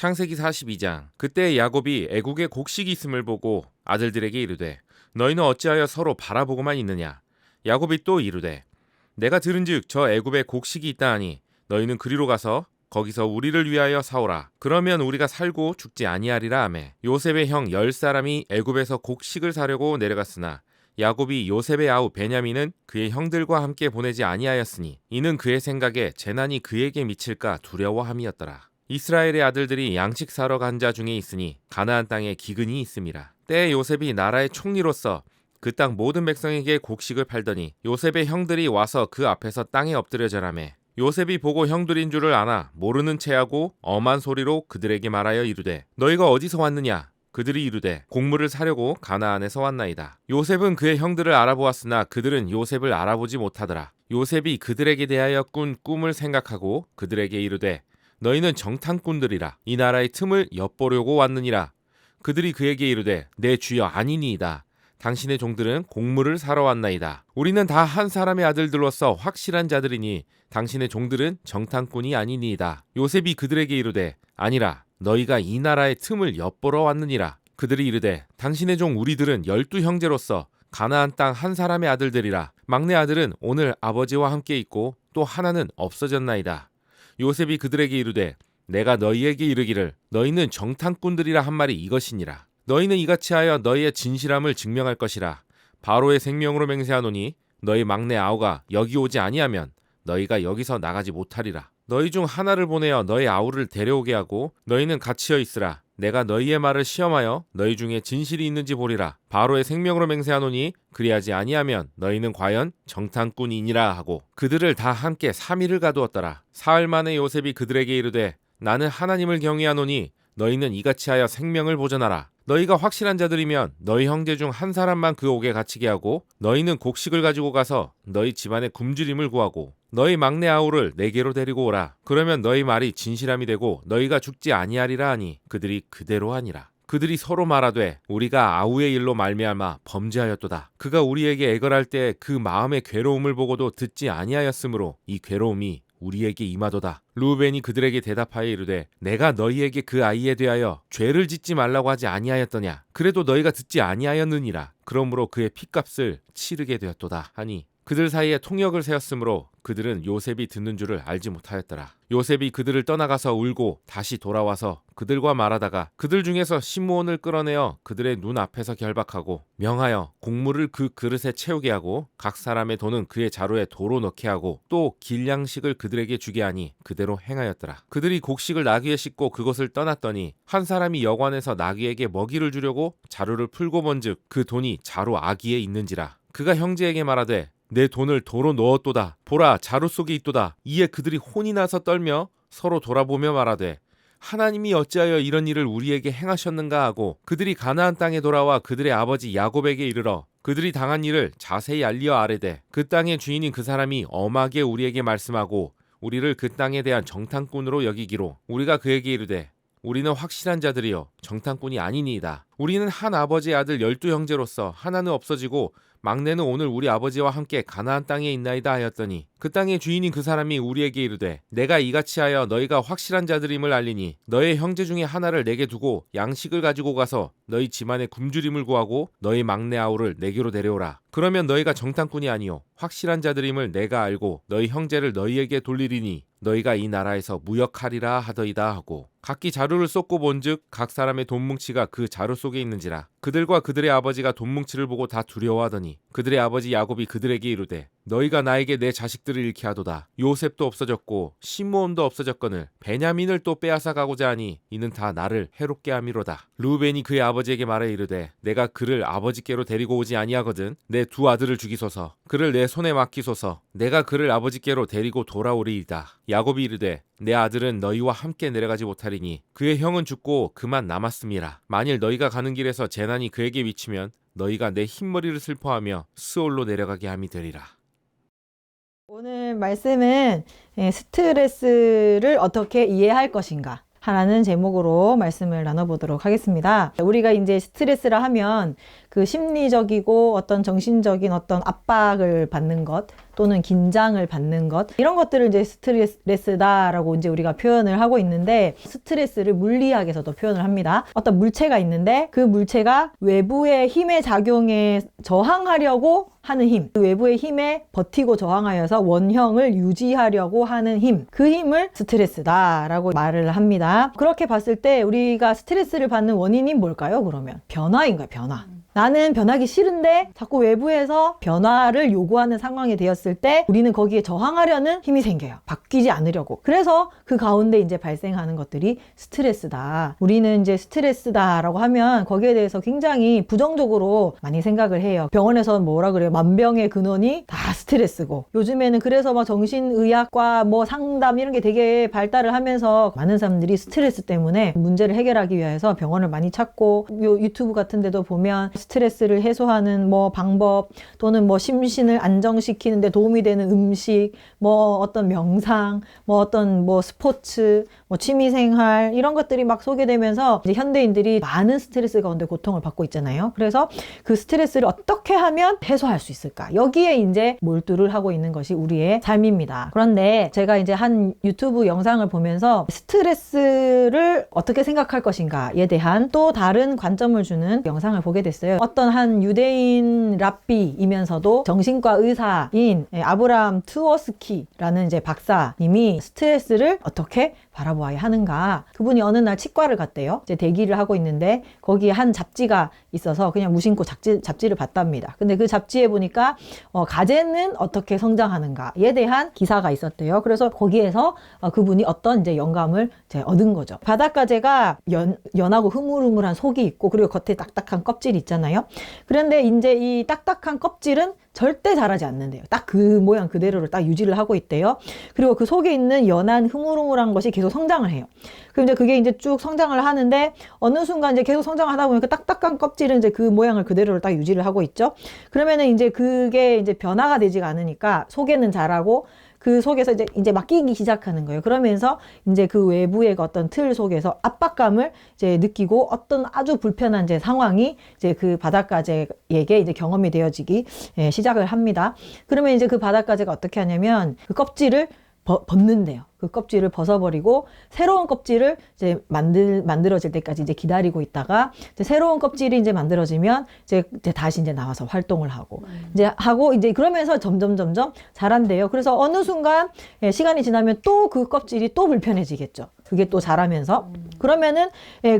창세기 42장. 그때 야곱이 애국에 곡식이 있음을 보고 아들들에게 이르되 너희는 어찌하여 서로 바라보고만 있느냐. 야곱이 또 이르되 내가 들은즉 저 애굽에 곡식이 있다 하니 너희는 그리로 가서 거기서 우리를 위하여 사오라. 그러면 우리가 살고 죽지 아니하리라 하매 요셉의 형 10사람이 애굽에서 곡식을 사려고 내려갔으나 야곱이 요셉의 아우 베냐민은 그의 형들과 함께 보내지 아니하였으니 이는 그의 생각에 재난이 그에게 미칠까 두려워함이었더라. 이스라엘의 아들들이 양식 사러 간 자 중에 있으니 가나안 땅에 기근이 있음이라. 때에 요셉이 나라의 총리로서 그 땅 모든 백성에게 곡식을 팔더니 요셉의 형들이 와서 그 앞에서 땅에 엎드려 절하매 요셉이 보고 형들인 줄을 아나 모르는 체하고 엄한 소리로 그들에게 말하여 이르되 너희가 어디서 왔느냐. 그들이 이르되 곡물을 사려고 가나안에서 왔나이다. 요셉은 그의 형들을 알아보았으나 그들은 요셉을 알아보지 못하더라. 요셉이 그들에게 대하여 꾼 꿈을 생각하고 그들에게 이르되 너희는 정탐꾼들이라. 이 나라의 틈을 엿보려고 왔느니라. 그들이 그에게 이르되 내 주여 아니니이다. 당신의 종들은 곡물을 사러 왔나이다. 우리는 다 한 사람의 아들들로서 확실한 자들이니 당신의 종들은 정탐꾼이 아니니이다. 요셉이 그들에게 이르되 아니라 너희가 이 나라의 틈을 엿보러 왔느니라. 그들이 이르되 당신의 종 우리들은 12형제로서 가나안 땅 한 사람의 아들들이라. 막내 아들은 오늘 아버지와 함께 있고 또 하나는 없어졌나이다. 요셉이 그들에게 이르되 내가 너희에게 이르기를 너희는 정탐꾼들이라 한 말이 이것이니라. 너희는 이같이 하여 너희의 진실함을 증명할 것이라. 바로의 생명으로 맹세하노니 너희 막내 아우가 여기 오지 아니하면 너희가 여기서 나가지 못하리라. 너희 중 하나를 보내어 너희 아우를 데려오게 하고 너희는 갇히어 있으라. 내가 너희의 말을 시험하여 너희 중에 진실이 있는지 보리라. 바로의 생명으로 맹세하노니 그리하지 아니하면 너희는 과연 정탐꾼이니라 하고 그들을 다 함께 3일을 가두었더라. 사흘 만에 요셉이 그들에게 이르되 나는 하나님을 경외하노니 너희는 이같이 하여 생명을 보전하라. 너희가 확실한 자들이면 너희 형제 중 한 사람만 그 옥에 갇히게 하고 너희는 곡식을 가지고 가서 너희 집안의 굶주림을 구하고 너희 막내 아우를 내게로 데리고 오라. 그러면 너희 말이 진실함이 되고 너희가 죽지 아니하리라 하니 그들이 그대로 하니라. 그들이 서로 말하되 우리가 아우의 일로 말미암아 범죄하였도다. 그가 우리에게 애걸할 때 그 마음의 괴로움을 보고도 듣지 아니하였으므로 이 괴로움이 우리에게 임하도다. 르우벤이 그들에게 대답하여 이르되 내가 너희에게 그 아이에 대하여 죄를 짓지 말라고 하지 아니하였더냐. 그래도 너희가 듣지 아니하였느니라. 그러므로 그의 핏값을 치르게 되었도다 하니 그들 사이에 통역을 세웠으므로 그들은 요셉이 듣는 줄을 알지 못하였더라. 요셉이 그들을 떠나가서 울고 다시 돌아와서 그들과 말하다가 그들 중에서 시므온을 끌어내어 그들의 눈 앞에서 결박하고 명하여 곡물을 그 그릇에 채우게 하고 각 사람의 돈은 그의 자루에 도로 넣게 하고 또 길양식을 그들에게 주게 하니 그대로 행하였더라. 그들이 곡식을 나귀에 싣고 그곳을 떠났더니 한 사람이 여관에서 나귀에게 먹이를 주려고 자루를 풀고 본즉 그 돈이 자루 아귀에 있는지라. 그가 형제에게 말하되 내 돈을 도로 넣었도다. 보라 자루 속에 있도다. 이에 그들이 혼이 나서 떨며 서로 돌아보며 말하되 하나님이 어찌하여 이런 일을 우리에게 행하셨는가 하고 그들이 가나안 땅에 돌아와 그들의 아버지 야곱에게 이르러 그들이 당한 일을 자세히 알리어 아뢰되 그 땅의 주인인 그 사람이 엄하게 우리에게 말씀하고 우리를 그 땅에 대한 정탐꾼으로 여기기로 우리가 그에게 이르되 우리는 확실한 자들이요 정탐꾼이 아니니이다. 우리는 한 아버지의 아들 12형제로서 하나는 없어지고 막내는 오늘 우리 아버지와 함께 가나안 땅에 있나이다 하였더니 그 땅의 주인인 그 사람이 우리에게 이르되 내가 이같이 하여 너희가 확실한 자들임을 알리니 너희 형제 중에 하나를 내게 두고 양식을 가지고 가서 너희 집안의 굶주림을 구하고 너희 막내 아우를 내게로 데려오라. 그러면 너희가 정탐꾼이 아니요 확실한 자들임을 내가 알고 너희 형제를 너희에게 돌리리니 너희가 이 나라에서 무역하리라 하더이다 하고 각기 자루를 쏟고 본즉 각 사람의 돈뭉치가 그 자루 속에 있는지라. 그들과 그들의 아버지가 돈뭉치를 보고 다 두려워하더니 그들의 아버지 야곱이 그들에게 이르되 너희가 나에게 내 자식들을 잃게 하도다. 요셉도 없어졌고 시므온도 없어졌거늘 베냐민을 또 빼앗아 가고자 하니 이는 다 나를 해롭게 함이로다. 르우벤이 그의 아버지에게 말하 이르되 내가 그를 아버지께로 데리고 오지 아니하거든 내 두 아들을 죽이소서. 그를 내 손에 맡기소서. 내가 그를 아버지께로 데리고 돌아오리이다. 야곱이 이르되 내 아들은 너희와 함께 내려가지 못하리니 그의 형은 죽고 그만 남았음이라. 만일 너희가 가는 길에서 재난이 그에게 미치면 너희가 내 흰머리를 슬퍼하며 스올로 내려가게 함이 되리라. 오늘 말씀은 스트레스를 어떻게 이해할 것인가 하라는 제목으로 말씀을 나눠보도록 하겠습니다. 우리가 이제 스트레스라 하면 그 심리적이고 어떤 정신적인 어떤 압박을 받는 것 또는 긴장을 받는 것 이런 것들을 이제 스트레스다라고 이제 우리가 표현을 하고 있는데 스트레스를 물리학에서도 표현을 합니다. 어떤 물체가 있는데 그 물체가 외부의 힘의 작용에 저항하려고 하는 힘, 그 외부의 힘에 버티고 저항하여서 원형을 유지하려고 하는 힘, 그 힘을 스트레스다라고 말을 합니다. 그렇게 봤을 때 우리가 스트레스를 받는 원인이 뭘까요? 그러면 변화인 거예요. 변화. 나는 변하기 싫은데 자꾸 외부에서 변화를 요구하는 상황이 되었을 때 우리는 거기에 저항하려는 힘이 생겨요. 바뀌지 않으려고. 그래서 그 가운데 이제 발생하는 것들이 스트레스다. 우리는 이제 스트레스다라고 하면 거기에 대해서 굉장히 부정적으로 많이 생각을 해요. 병원에서는 뭐라 그래요? 만병의 근원이 다 스트레스고. 요즘에는 그래서 막 정신의학과 뭐 상담 이런 게 되게 발달을 하면서 많은 사람들이 스트레스 때문에 문제를 해결하기 위해서 병원을 많이 찾고 요 유튜브 같은 데도 보면 스트레스를 해소하는 뭐 방법 또는 뭐 심신을 안정시키는 데 도움이 되는 음식, 뭐 어떤 명상, 뭐 어떤 뭐 스포츠, 뭐 취미생활 이런 것들이 막 소개되면서 이제 현대인들이 많은 스트레스 가운데 고통을 받고 있잖아요. 그래서 그 스트레스를 어떻게 하면 해소할 수 있을까? 여기에 이제 몰두를 하고 있는 것이 우리의 삶입니다. 그런데 제가 이제 한 유튜브 영상을 보면서 스트레스를 어떻게 생각할 것인가에 대한 또 다른 관점을 주는 영상을 보게 됐어요. 어떤 한 유대인 랍비이면서도 정신과 의사인 아브라함 투어스키라는 이제 박사님이 스트레스를 어떻게 바라보아야 하는가. 그분이 어느 날 치과를 갔대요. 이제 대기를 하고 있는데 거기에 한 잡지가 있어서 그냥 무심코 잡지를 봤답니다. 근데 그 잡지에 보니까 가재는 어떻게 성장하는가에 대한 기사가 있었대요. 그래서 거기에서 그분이 어떤 이제 영감을 이제 얻은 거죠. 바닷가재가 연하고 흐물흐물한 속이 있고 그리고 겉에 딱딱한 껍질이 있잖아요. 그런데 이제 이 딱딱한 껍질은 절대 자라지 않는데요. 딱 그 모양 그대로를 딱 유지를 하고 있대요. 그리고 그 속에 있는 연한 흐물흐물한 것이 계속 성장을 해요. 그럼 이제 그게 이제 쭉 성장을 하는데 어느 순간 이제 계속 성장을 하다 보니까 딱딱한 껍질은 이제 그 모양을 그대로를 딱 유지를 하고 있죠. 그러면은 이제 그게 이제 변화가 되지가 않으니까 속에는 자라고 그 속에서 이제 막 끼기 시작하는 거예요. 그러면서 이제 그 외부의 어떤 틀 속에서 압박감을 이제 느끼고 어떤 아주 불편한 이제 상황이 이제 그 바닷가재에게 이제 경험이 되어지기 시작을 합니다. 그러면 이제 그 바닷가재가 어떻게 하냐면 그 껍질을 벗는데요. 그 껍질을 벗어버리고 새로운 껍질을 이제 만들어질 때까지 이제 기다리고 있다가 이제 새로운 껍질이 이제 만들어지면 이제 다시 이제 나와서 활동을 하고 이제 하고 이제 그러면서 점점 자란대요. 그래서 어느 순간 시간이 지나면 또 그 껍질이 또 불편해지겠죠. 그게 또 자라면서 그러면은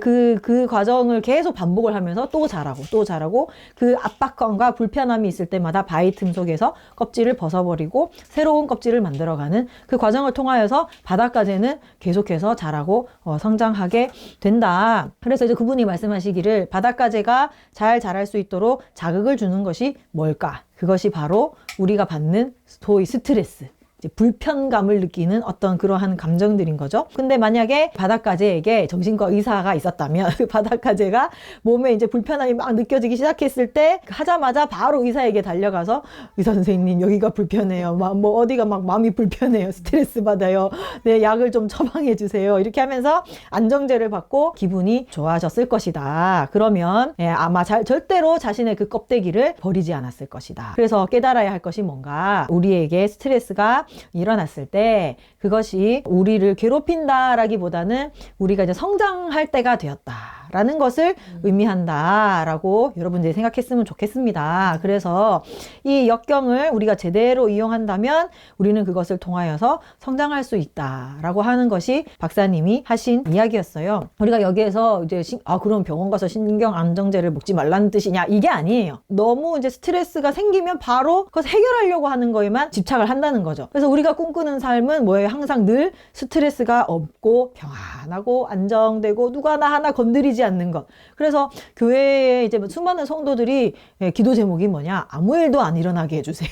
그 과정을 계속 반복을 하면서 또 자라고 그 압박감과 불편함이 있을 때마다 바위 틈 속에서 껍질을 벗어버리고 새로운 껍질을 만들어가는 그 과정을 통하여서 바닷가재는 계속해서 자라고 성장하게 된다. 그래서 이제 그분이 말씀하시기를 바닷가재가 잘 자랄 수 있도록 자극을 주는 것이 뭘까? 그것이 바로 우리가 받는 소위 스트레스. 이제 불편감을 느끼는 어떤 그러한 감정들인 거죠. 근데 만약에 바닷가재에게 정신과 의사가 있었다면 그 바닷가재가 몸에 이제 불편함이 막 느껴지기 시작했을 때 하자마자 바로 의사에게 달려가서 의사 선생님 여기가 불편해요. 뭐 어디가 막 마음이 불편해요. 스트레스 받아요. 네, 약을 좀 처방해 주세요. 이렇게 하면서 안정제를 받고 기분이 좋아졌을 것이다. 그러면 아마 절대로 자신의 그 껍데기를 버리지 않았을 것이다. 그래서 깨달아야 할 것이 뭔가 우리에게 스트레스가 일어났을 때 그것이 우리를 괴롭힌다라기보다는 우리가 이제 성장할 때가 되었다라는 것을 의미한다라고 여러분들이 생각했으면 좋겠습니다. 그래서 이 역경을 우리가 제대로 이용한다면 우리는 그것을 통하여서 성장할 수 있다라고 하는 것이 박사님이 하신 이야기였어요. 우리가 여기에서 이제 그럼 병원 가서 신경 안정제를 먹지 말라는 뜻이냐? 이게 아니에요. 너무 이제 스트레스가 생기면 바로 그것을 해결하려고 하는 거에만 집착을 한다는 거죠. 그래서 우리가 꿈꾸는 삶은 뭐예요? 항상 늘 스트레스가 없고 평안하고 안정되고 누가 나 하나 건드리지 않는 것. 그래서 교회에 이제 수많은 성도들이 기도 제목이 뭐냐? 아무 일도 안 일어나게 해주세요.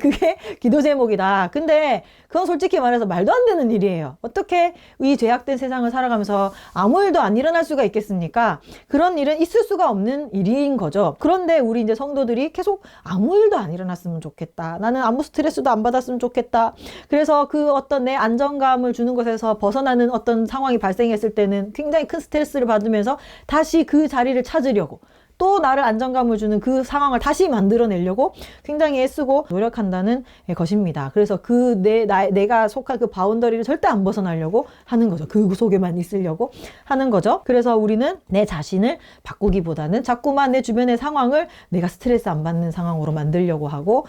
그게 기도 제목이다. 근데 그건 솔직히 말해서 말도 안 되는 일이에요. 어떻게 이 죄악된 세상을 살아가면서 아무 일도 안 일어날 수가 있겠습니까? 그런 일은 있을 수가 없는 일인 거죠. 그런데 우리 이제 성도들이 계속 아무 일도 안 일어났으면 좋겠다. 나는 아무 스트레스도 안 받았으면 좋겠다. 그래서 그 어떤 내 안정감을 주는 것에서 벗어나는 어떤 상황이 발생했을 때는 굉장히 큰 스트레스를 받으면서 다시 그 자리를 찾으려고 또 나를 안정감을 주는 그 상황을 다시 만들어내려고 굉장히 애쓰고 노력한다는 것입니다. 그래서 내가 속한 그 바운더리를 절대 안 벗어나려고 하는 거죠. 그 속에만 있으려고 하는 거죠. 그래서 우리는 내 자신을 바꾸기보다는 자꾸만 내 주변의 상황을 내가 스트레스 안 받는 상황으로 만들려고 하고,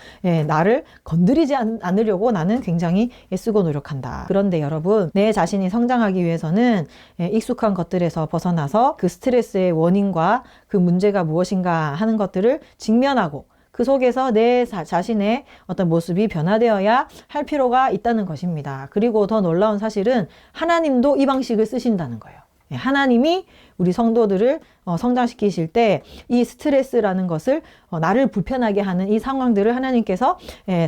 나를 건드리지 않으려고 나는 굉장히 애쓰고 노력한다. 그런데 여러분, 내 자신이 성장하기 위해서는 익숙한 것들에서 벗어나서 그 스트레스의 원인과 그 문제가 무엇인가 하는 것들을 직면하고 그 속에서 내 자신의 어떤 모습이 변화되어야 할 필요가 있다는 것입니다. 그리고 더 놀라운 사실은 하나님도 이 방식을 쓰신다는 거예요. 하나님이 우리 성도들을 성장시키실 때 이 스트레스라는 것을 나를 불편하게 하는 이 상황들을 하나님께서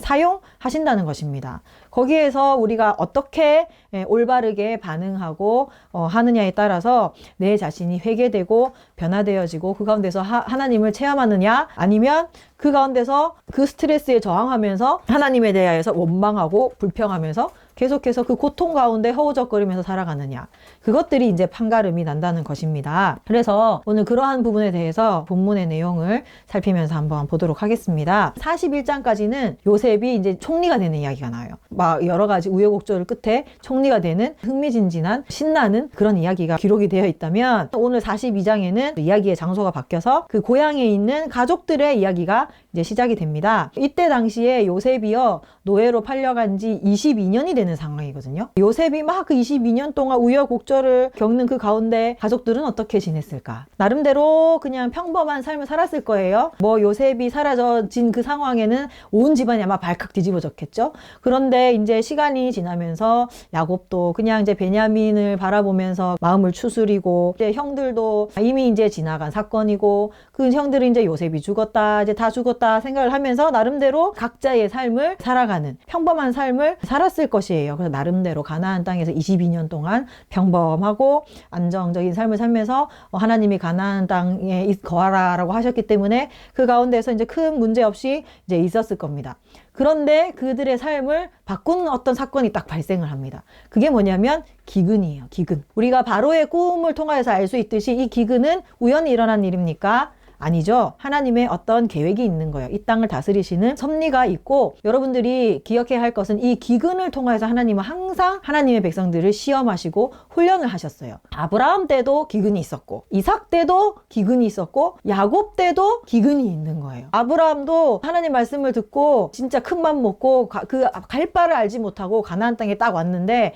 사용하신다는 것입니다. 거기에서 우리가 어떻게 올바르게 반응하고 하느냐에 따라서 내 자신이 회개되고 변화되어지고 그 가운데서 하나님을 체험하느냐, 아니면 그 가운데서 그 스트레스에 저항하면서 하나님에 대하여서 원망하고 불평하면서 계속해서 그 고통 가운데 허우적거리면서 살아가느냐, 그것들이 이제 판가름이 난다는 것입니다. 그래서 오늘 그러한 부분에 대해서 본문의 내용을 살피면서 한번 보도록 하겠습니다. 41장까지는 요셉이 이제 총리가 되는 이야기가 나와요. 막 여러 가지 우여곡절 끝에 총리가 되는 흥미진진한 신나는 그런 이야기가 기록이 되어 있다면, 오늘 42장에는 이야기의 장소가 바뀌어서 그 고향에 있는 가족들의 이야기가 이제 시작이 됩니다. 이때 당시에 요셉이요, 노예로 팔려간 지 22년이 되는 상황이거든요. 요셉이 막 그 22년 동안 우여곡절을 겪는 그 가운데 가족들은 어떻게 지냈을까? 나름대로 그냥 평범한 삶을 살았을 거예요. 뭐 요셉이 사라져진 그 상황에는 온 집안이 아마 발칵 뒤집어졌겠죠. 그런데 이제 시간이 지나면서 야곱도 그냥 이제 베냐민을 바라보면서 마음을 추스리고, 이제 형들도 이미 이제 지나간 사건이고, 그 형들은 이제 요셉이 죽었다, 이제 다 죽었다 생각을 하면서 나름대로 각자의 삶을 살아가는 평범한 삶을 살았을 것이에요. 그래서 나름대로 가나안 땅에서 22년 동안 평범하고 안정적인 삶을 살면서 하나님이 가나안 땅에 거하라라고 하셨기 때문에 그 가운데서 이제 큰 문제 없이 이제 있었을 겁니다. 그런데 그들의 삶을 바꾸는 어떤 사건이 딱 발생을 합니다. 그게 뭐냐면 기근이에요. 기근. 우리가 바로의 꿈을 통해서 알 수 있듯이 이 기근은 우연히 일어난 일입니까? 아니죠. 하나님의 어떤 계획이 있는 거예요. 이 땅을 다스리시는 섭리가 있고, 여러분들이 기억해야 할 것은 이 기근을 통해서 하나님은 항상 하나님의 백성들을 시험하시고 훈련을 하셨어요. 아브라함 때도 기근이 있었고, 이삭 때도 기근이 있었고, 야곱 때도 기근이 있는 거예요. 아브라함도 하나님 말씀을 듣고 진짜 큰 맘 먹고 갈 바를 알지 못하고 가나안 땅에 딱 왔는데,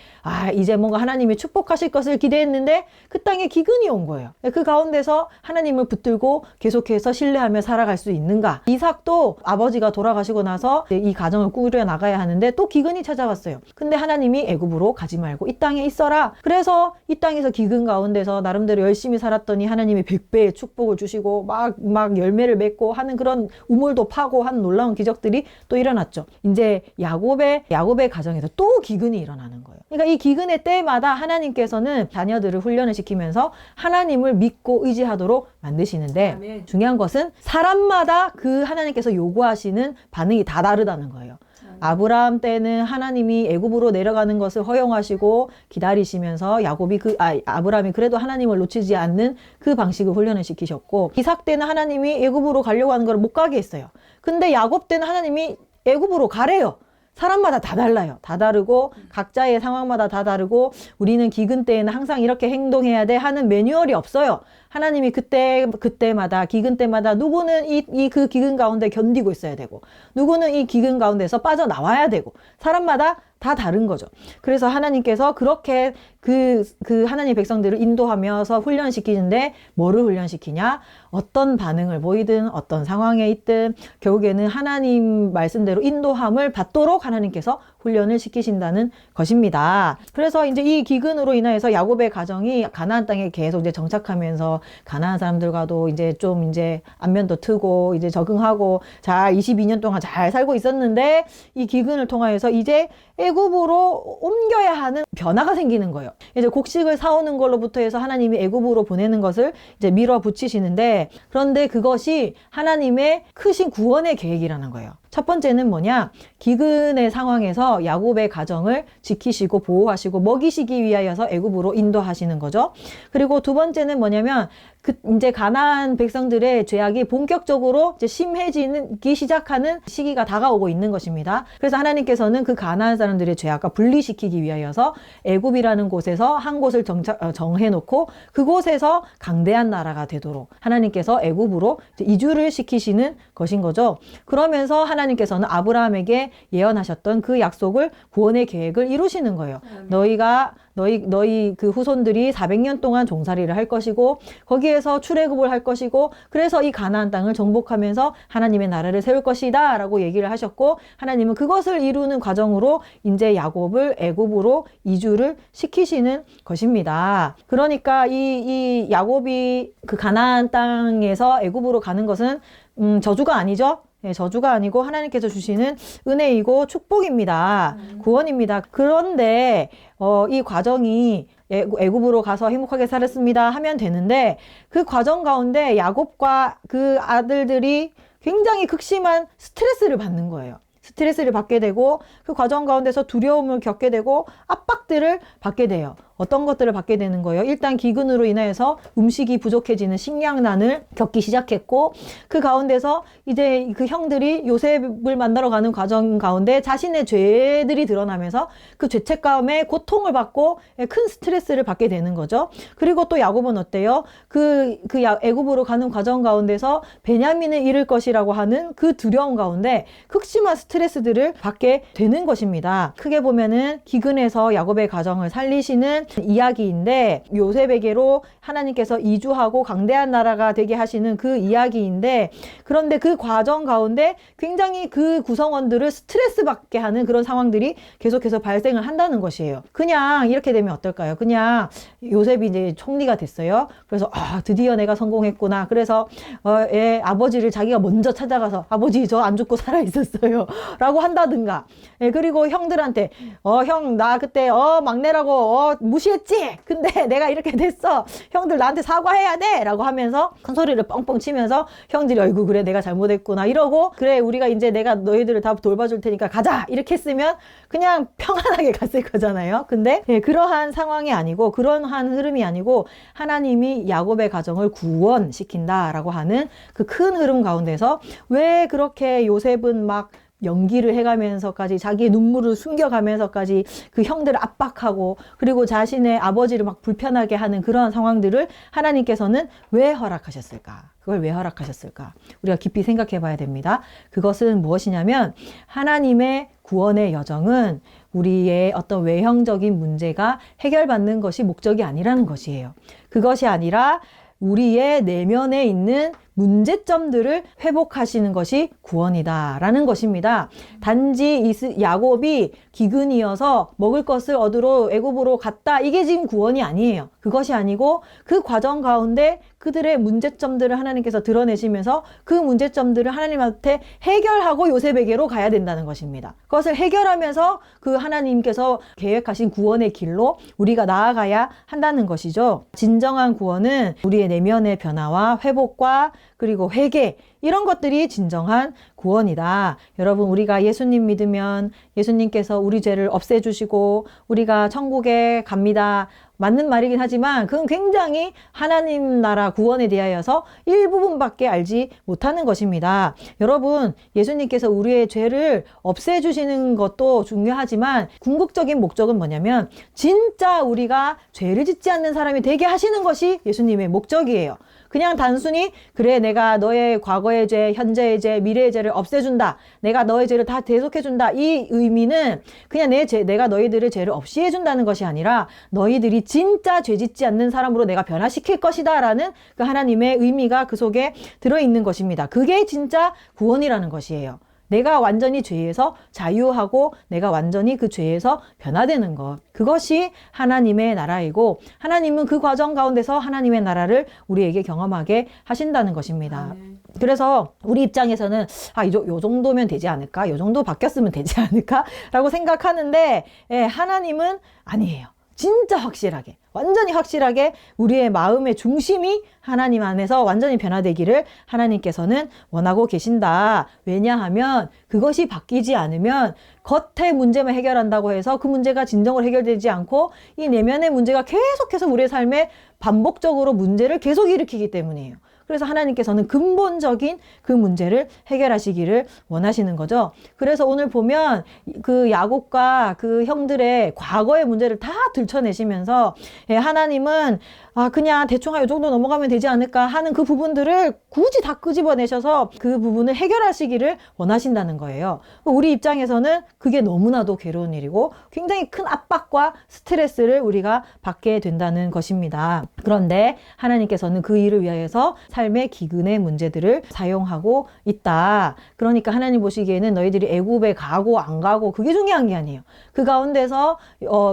이제 뭔가 하나님이 축복하실 것을 기대했는데 그 땅에 기근이 온 거예요. 그 가운데서 하나님을 붙들고 계속해서 신뢰하며 살아갈 수 있는가? 이삭도 아버지가 돌아가시고 나서 이 가정을 꾸려 나가야 하는데 또 기근이 찾아왔어요. 근데 하나님이 애굽으로 가지 말고 이 땅에 있어라. 그래서 이 땅에서 기근 가운데서 나름대로 열심히 살았더니 하나님이 100배의 축복을 주시고 막 열매를 맺고 하는 그런 우물도 파고 하는 놀라운 기적들이 또 일어났죠. 이제 야곱의 가정에서 또 기근이 일어나는 거예요. 그러니까 이 기근의 때마다 하나님께서는 자녀들을 훈련을 시키면서 하나님을 믿고 의지하도록 만드시는데, 아멘. 중요한 것은 사람마다 그 하나님께서 요구하시는 반응이 다 다르다는 거예요. 아브라함 때는 하나님이 애굽으로 내려가는 것을 허용하시고 기다리시면서 아브라함이 그래도 하나님을 놓치지 않는 그 방식을 훈련을 시키셨고, 이삭 때는 하나님이 애굽으로 가려고 하는 걸 못 가게 했어요. 근데 야곱 때는 하나님이 애굽으로 가래요. 사람마다 다 달라요. 다 다르고 각자의 상황마다 다 다르고, 우리는 기근 때에는 항상 이렇게 행동해야 돼 하는 매뉴얼이 없어요. 하나님이 그때마다 기근 때마다 누구는 그 기근 가운데 견디고 있어야 되고, 누구는 이 기근 가운데서 빠져나와야 되고, 사람마다 다 다른 거죠. 그래서 하나님께서 그렇게 그 하나님 백성들을 인도하면서 훈련시키는데, 뭐를 훈련시키냐? 어떤 반응을 보이든 어떤 상황에 있든 결국에는 하나님 말씀대로 인도함을 받도록 하나님께서 훈련을 시키신다는 것입니다. 그래서 이제 이 기근으로 인하여서 야곱의 가정이 가나안 땅에 계속 이제 정착하면서 가나안 사람들과도 이제 좀 이제 안면도 트고 이제 적응하고 잘 22년 동안 잘 살고 있었는데, 이 기근을 통하여서 이제 애굽으로 옮겨야 하는 변화가 생기는 거예요. 이제 곡식을 사오는 걸로부터 해서 하나님이 애굽으로 보내는 것을 이제 밀어붙이시는데, 그런데 그것이 하나님의 크신 구원의 계획이라는 거예요. 첫 번째는 뭐냐? 기근의 상황에서 야곱의 가정을 지키시고 보호하시고 먹이시기 위하여서 애굽으로 인도하시는 거죠. 그리고 두 번째는 뭐냐면 이제 가나안 백성들의 죄악이 본격적으로 이제 심해지기 시작하는 시기가 다가오고 있는 것입니다. 그래서 하나님께서는 그 가나안 사람들의 죄악과 분리시키기 위하여서 애굽이라는 곳에서 한 곳을 정해놓고 그곳에서 강대한 나라가 되도록 하나님께서 애굽으로 이주를 시키시는 것인 거죠. 그러면서 하나님께서는 아브라함에게 예언하셨던 그 약속을 구원의 계획을 이루시는 거예요. 너희 그 후손들이 400년 동안 종살이를 할 것이고 거기에서 출애굽을 할 것이고 그래서 이 가나안 땅을 정복하면서 하나님의 나라를 세울 것이다 라고 얘기를 하셨고 하나님은 그것을 이루는 과정으로 이제 야곱을 애굽으로 이주를 시키시는 것입니다. 그러니까 이 야곱이 그 가나안 땅에서 애굽으로 가는 것은 저주가 아니죠. 예, 저주가 아니고 하나님께서 주시는 은혜이고 축복입니다. 구원입니다. 그런데 이 과정이 애굽으로 가서 행복하게 살았습니다 하면 되는데 그 과정 가운데 야곱과 그 아들들이 굉장히 극심한 스트레스를 받는 거예요. 스트레스를 받게 되고 그 과정 가운데서 두려움을 겪게 되고 압박들을 받게 돼요. 어떤 것들을 받게 되는 거예요? 일단 기근으로 인해서 음식이 부족해지는 식량난을 겪기 시작했고 그 가운데서 이제 그 형들이 요셉을 만나러 가는 과정 가운데 자신의 죄들이 드러나면서 그 죄책감에 고통을 받고 큰 스트레스를 받게 되는 거죠. 그리고 또 야곱은 어때요? 애굽으로 가는 과정 가운데서 베냐민을 잃을 것이라고 하는 그 두려움 가운데 극심한 스트레스들을 받게 되는 것입니다. 크게 보면은 기근에서 야곱의 가정을 살리시는 이야기인데 요셉에게로 하나님께서 이주하고 강대한 나라가 되게 하시는 그 이야기인데 그런데 그 과정 가운데 굉장히 그 구성원들을 스트레스 받게 하는 그런 상황들이 계속해서 발생을 한다는 것이에요. 그냥 이렇게 되면 어떨까요? 그냥 요셉이 이제 총리가 됐어요. 그래서 드디어 내가 성공했구나. 그래서 아버지를 자기가 먼저 찾아가서 아버지 저 안 죽고 살아 있었어요 라고 한다든가 그리고 형들한테 형 나 그때 막내라고 무시했지? 근데 내가 이렇게 됐어. 형들 나한테 사과해야 돼! 라고 하면서 큰 소리를 뻥뻥 치면서 형들이 어이구 그래 내가 잘못했구나 이러고 그래 우리가 이제 내가 너희들을 다 돌봐줄 테니까 가자! 이렇게 했으면 그냥 평안하게 갔을 거잖아요. 근데 그러한 상황이 아니고 그러한 흐름이 아니고 하나님이 야곱의 가정을 구원시킨다라고 하는 그 큰 흐름 가운데서 왜 그렇게 요셉은 막 연기를 해가면서까지 자기의 눈물을 숨겨가면서까지 그 형들을 압박하고 그리고 자신의 아버지를 막 불편하게 하는 그런 상황들을 하나님께서는 왜 허락하셨을까? 그걸 왜 허락하셨을까? 우리가 깊이 생각해 봐야 됩니다. 그것은 무엇이냐면 하나님의 구원의 여정은 우리의 어떤 외형적인 문제가 해결받는 것이 목적이 아니라는 것이에요. 그것이 아니라 우리의 내면에 있는 문제점들을 회복하시는 것이 구원이다라는 것입니다. 단지 야곱이 기근이어서 먹을 것을 얻으러 애굽으로 갔다. 이게 지금 구원이 아니에요. 그것이 아니고 그 과정 가운데 그들의 문제점들을 하나님께서 드러내시면서 그 문제점들을 하나님한테 해결하고 요셉에게로 가야 된다는 것입니다. 그것을 해결하면서 그 하나님께서 계획하신 구원의 길로 우리가 나아가야 한다는 것이죠. 진정한 구원은 우리의 내면의 변화와 회복과 그리고 회개 이런 것들이 진정한 구원이다. 여러분 우리가 예수님 믿으면 예수님께서 우리 죄를 없애주시고 우리가 천국에 갑니다. 맞는 말이긴 하지만 그건 굉장히 하나님 나라 구원에 대하여서 일부분밖에 알지 못하는 것입니다. 여러분 예수님께서 우리의 죄를 없애주시는 것도 중요하지만 궁극적인 목적은 뭐냐면 진짜 우리가 죄를 짓지 않는 사람이 되게 하시는 것이 예수님의 목적이에요. 그냥 단순히 그래 내가 너의 과거의 죄, 현재의 죄, 미래의 죄를 없애준다. 내가 너의 죄를 다 대속해준다. 이 의미는 그냥 내가 너희들의 죄를 없이 해준다는 것이 아니라 너희들이 진짜 죄 짓지 않는 사람으로 내가 변화시킬 것이다 라는 그 하나님의 의미가 그 속에 들어있는 것입니다. 그게 진짜 구원이라는 것이에요. 내가 완전히 죄에서 자유하고 내가 완전히 그 죄에서 변화되는 것. 그것이 하나님의 나라이고 하나님은 그 과정 가운데서 하나님의 나라를 우리에게 경험하게 하신다는 것입니다. 그래서 우리 입장에서는 요 정도면 되지 않을까? 요 정도 바뀌었으면 되지 않을까? 라고 생각하는데 하나님은 아니에요. 진짜 확실하게, 완전히 확실하게 우리의 마음의 중심이 하나님 안에서 완전히 변화되기를 하나님께서는 원하고 계신다. 왜냐하면 그것이 바뀌지 않으면 겉의 문제만 해결한다고 해서 그 문제가 진정으로 해결되지 않고 이 내면의 문제가 계속해서 우리의 삶에 반복적으로 문제를 계속 일으키기 때문이에요. 그래서 하나님께서는 근본적인 그 문제를 해결하시기를 원하시는 거죠. 그래서 오늘 보면 그 야곱과 그 형들의 과거의 문제를 다 들춰내시면서 하나님은 그냥 대충 이 정도 넘어가면 되지 않을까 하는 그 부분들을 굳이 다 끄집어내셔서 그 부분을 해결하시기를 원하신다는 거예요. 우리 입장에서는 그게 너무나도 괴로운 일이고 굉장히 큰 압박과 스트레스를 우리가 받게 된다는 것입니다. 그런데 하나님께서는 그 일을 위하여서 삶의 기근의 문제들을 사용하고 있다. 그러니까 하나님 보시기에는 너희들이 애굽에 가고 안 가고 그게 중요한 게 아니에요. 그 가운데서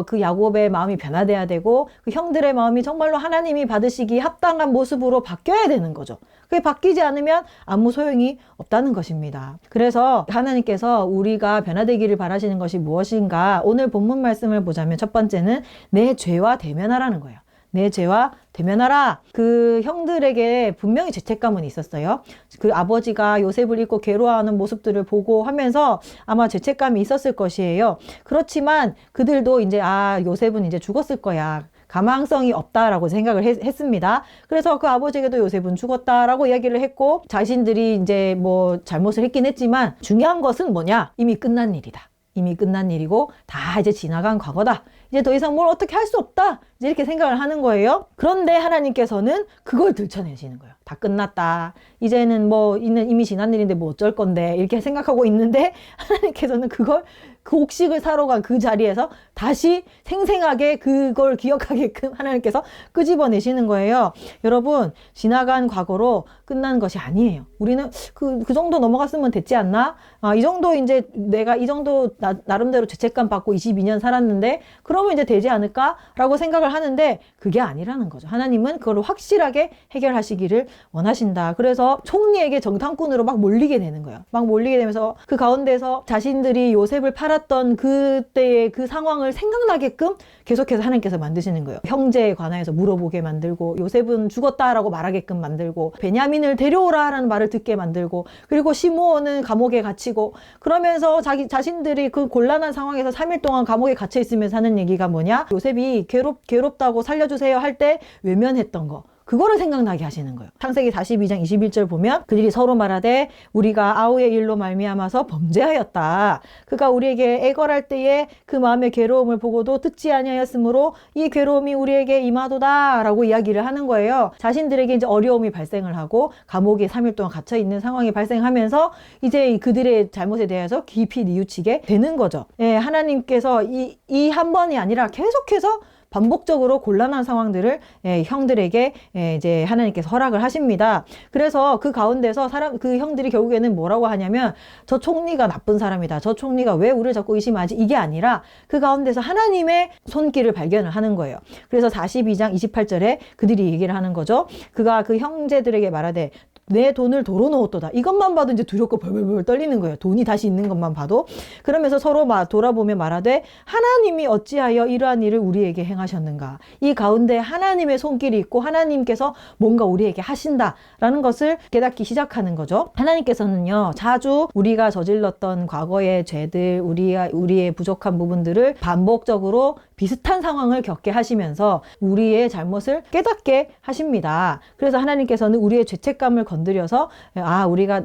그 야곱의 마음이 변화돼야 되고 그 형들의 마음이 정말로 하나님이 받으시기 합당한 모습으로 바뀌어야 되는 거죠. 그게 바뀌지 않으면 아무 소용이 없다는 것입니다. 그래서 하나님께서 우리가 변화되기를 바라시는 것이 무엇인가? 오늘 본문 말씀을 보자면 첫 번째는 내 죄와 대면하라는 거예요. 내 죄와 대면하라. 그 형들에게 분명히 죄책감은 있었어요. 그 아버지가 요셉을 잊고 괴로워하는 모습들을 보고 하면서 아마 죄책감이 있었을 것이에요. 그렇지만 그들도 이제 요셉은 이제 죽었을 거야. 가망성이 없다라고 생각을 했습니다. 그래서 그 아버지에게도 요셉은 죽었다라고 이야기를 했고 자신들이 이제 뭐 잘못을 했긴 했지만 중요한 것은 뭐냐? 이미 끝난 일이다. 이미 끝난 일이고 다 이제 지나간 과거다. 이제 더 이상 뭘 어떻게 할 수 없다. 이제 이렇게 생각을 하는 거예요. 그런데 하나님께서는 그걸 들춰내시는 거예요. 다 끝났다. 이제는 뭐 이미 지난 일인데 뭐 어쩔 건데 이렇게 생각하고 있는데 하나님께서는 그걸 그 곡식을 사러 간 그 자리에서 다시 생생하게 그걸 기억하게끔 하나님께서 끄집어내시는 거예요. 여러분, 지나간 과거로 끝난 것이 아니에요. 우리는 그 정도 넘어갔으면 됐지 않나? 이 정도 이제 내가 이 정도 나름대로 죄책감 받고 22년 살았는데 그러면 이제 되지 않을까라고 생각을 하는데 그게 아니라는 거죠. 하나님은 그걸 확실하게 해결하시기를 원하신다. 그래서 총리에게 정탐꾼으로 막 몰리게 되는 거예요. 막 몰리게 되면서 그 가운데서 자신들이 요셉을 팔았던 그때의 그 상황을 생각나게끔 계속해서 하나님께서 만드시는 거예요. 형제에 관하여서 물어보게 만들고 요셉은 죽었다라고 말하게끔 만들고 베냐민을 데려오라라는 말을 듣게 만들고 그리고 시므온은 감옥에 갇히고 그러면서 자신들이 그 곤란한 상황에서 3일 동안 감옥에 갇혀 있으면서 하는 얘기가 뭐냐? 요셉이 괴롭다고 살려주세요 할 때 외면했던 거. 그거를 생각나게 하시는 거예요. 창세기 42장 21절 보면 그들이 서로 말하되 우리가 아우의 일로 말미암아서 범죄하였다. 그가 우리에게 애걸할 때에 그 마음의 괴로움을 보고도 듣지 아니하였으므로 이 괴로움이 우리에게 임하도다 라고 이야기를 하는 거예요. 자신들에게 이제 어려움이 발생을 하고 감옥에 3일 동안 갇혀 있는 상황이 발생하면서 이제 그들의 잘못에 대해서 깊이 뉘우치게 되는 거죠. 하나님께서 이 한 번이 아니라 계속해서 반복적으로 곤란한 상황들을 형들에게 이제 하나님께서 허락을 하십니다. 그래서 그 가운데서 그 형들이 결국에는 뭐라고 하냐면 저 총리가 나쁜 사람이다. 저 총리가 왜 우리를 자꾸 의심하지? 이게 아니라 그 가운데서 하나님의 손길을 발견을 하는 거예요. 그래서 42장 28절에 그들이 얘기를 하는 거죠. 그가 그 형제들에게 말하되 내 돈을 도로 넣었도다. 이것만 봐도 이제 두렵고 벌벌벌 떨리는 거예요. 돈이 다시 있는 것만 봐도. 그러면서 서로 돌아보며 말하되 하나님이 어찌하여 이러한 일을 우리에게 행하셨는가. 이 가운데 하나님의 손길이 있고 하나님께서 뭔가 우리에게 하신다라는 것을 깨닫기 시작하는 거죠. 하나님께서는요. 자주 우리가 저질렀던 과거의 죄들, 우리의 부족한 부분들을 반복적으로 비슷한 상황을 겪게 하시면서 우리의 잘못을 깨닫게 하십니다. 그래서 하나님께서는 우리의 죄책감을 건드려서